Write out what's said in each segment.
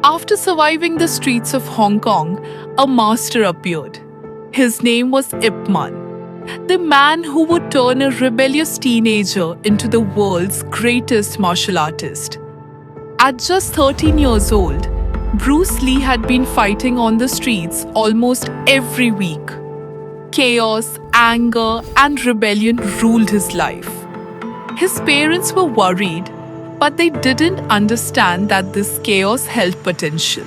After surviving the streets of Hong Kong, a master appeared. His name was Ip Man, the man who would turn a rebellious teenager into the world's greatest martial artist. At just 13 years old, Bruce Lee had been fighting on the streets almost every week. Chaos, anger, and rebellion ruled his life. His parents were worried, but they didn't understand that this chaos held potential.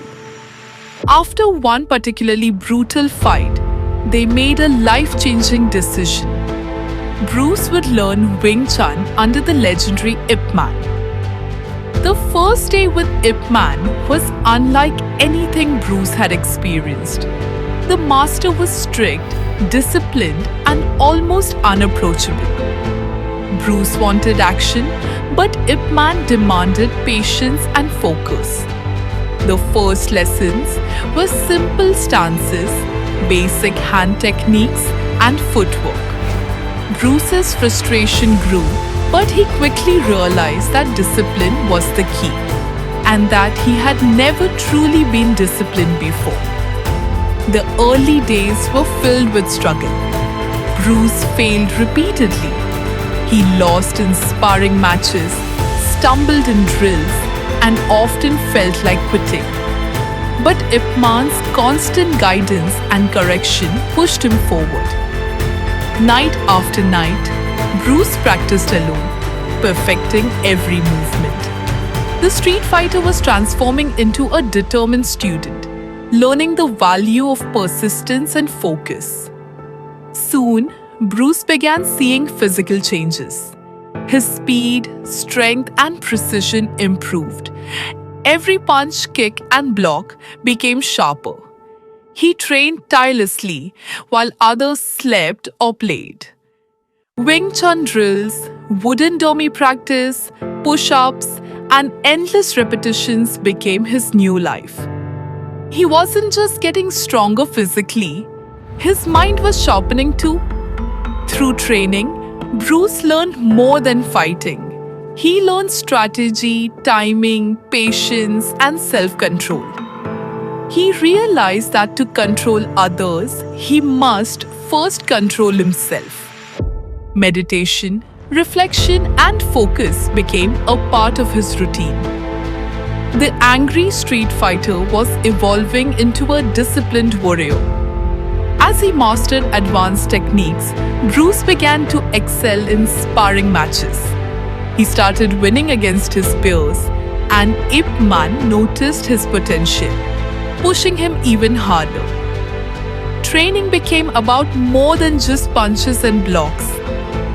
After one particularly brutal fight, they made a life-changing decision. Bruce would learn Wing Chun under the legendary Ip Man. The first day with Ip Man was unlike anything Bruce had experienced. The master was strict, disciplined, and almost unapproachable. Bruce wanted action, but Ip Man demanded patience and focus. The first lessons were simple stances, basic hand techniques, and footwork. Bruce's frustration grew, but he quickly realized that discipline was the key, and that he had never truly been disciplined before. The early days were filled with struggle. Bruce failed repeatedly. He lost in sparring matches, stumbled in drills, and often felt like quitting. But Ip Man's constant guidance and correction pushed him forward. Night after night, Bruce practiced alone, perfecting every movement. The street fighter was transforming into a determined student, learning the value of persistence and focus. Soon, Bruce began seeing physical changes. His speed, strength, and precision improved. Every punch, kick, and block became sharper. He trained tirelessly while others slept or played. Wing Chun drills, wooden dummy practice, push-ups, and endless repetitions became his new life. He wasn't just getting stronger physically, his mind was sharpening too. Through training, Bruce learned more than fighting. He learned strategy, timing, patience, and self-control. He realized that to control others, he must first control himself. Meditation, reflection, and focus became a part of his routine. The angry street fighter was evolving into a disciplined warrior. As he mastered advanced techniques, Bruce began to excel in sparring matches. He started winning against his peers, and Ip Man noticed his potential, pushing him even harder. Training became about more than just punches and blocks.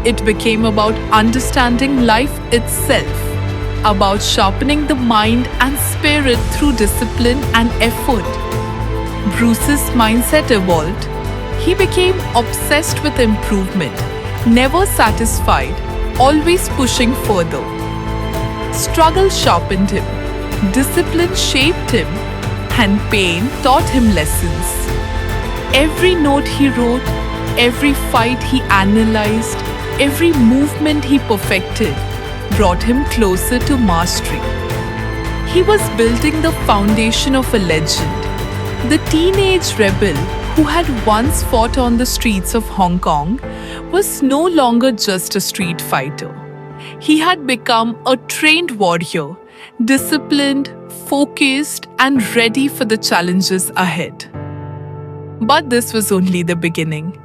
It became about understanding life itself, about sharpening the mind and spirit through discipline and effort. Bruce's mindset evolved. He became obsessed with improvement, never satisfied, always pushing further. Struggle sharpened him, discipline shaped him, and pain taught him lessons. Every note he wrote, every fight he analyzed, every movement he perfected brought him closer to mastery. He was building the foundation of a legend. The teenage rebel who had once fought on the streets of Hong Kong was no longer just a street fighter. He had become a trained warrior, disciplined, focused, and ready for the challenges ahead. But this was only the beginning.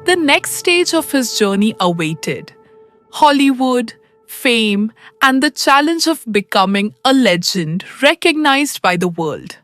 The next stage of his journey awaited: Hollywood, fame, and the challenge of becoming a legend recognized by the world.